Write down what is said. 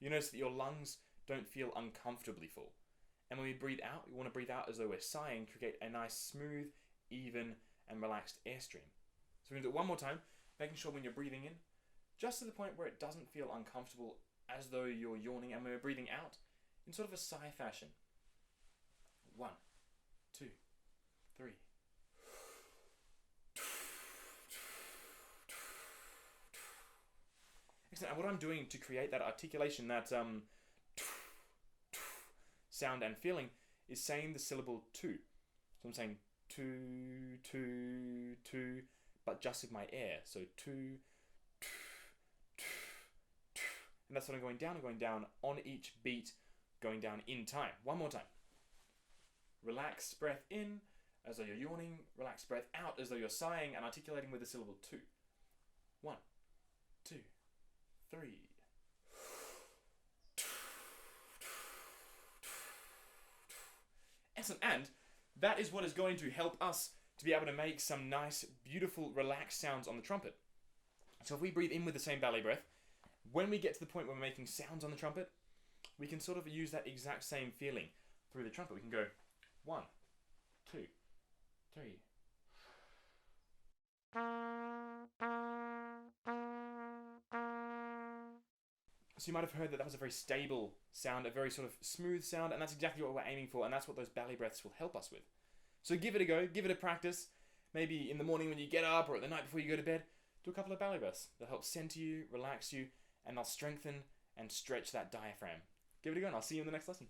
you notice that your lungs don't feel uncomfortably full. And when we breathe out, we want to breathe out as though we're sighing to create a nice, smooth, even, and relaxed airstream. So we're going to do it one more time, making sure when you're breathing in, just to the point where it doesn't feel uncomfortable as though you're yawning, and when we're breathing out, in sort of a sigh fashion. 1, 2, 3. Excellent. And what I'm doing to create that articulation, that sound and feeling, is saying the syllable to. So I'm saying to, but just with my air. So to, and that's what I'm going down on each beat, going down in time. One more time. Relax, breath in as though you're yawning. Relax, breath out as though you're sighing and articulating with the syllable to. 1, 2, 3. Excellent. And that is what is going to help us to be able to make some nice, beautiful, relaxed sounds on the trumpet. So if we breathe in with the same belly breath, when we get to the point where we're making sounds on the trumpet, we can sort of use that exact same feeling through the trumpet. We can go 1, 2, 3. So you might have heard that was a very stable sound, a very sort of smooth sound, and that's exactly what we're aiming for, and that's what those belly breaths will help us with. So give it a go, give it a practice. Maybe in the morning when you get up, or at the night before you go to bed, do a couple of belly breaths. They'll help center you, relax you, and they'll strengthen and stretch that diaphragm. Give it a go, and I'll see you in the next lesson.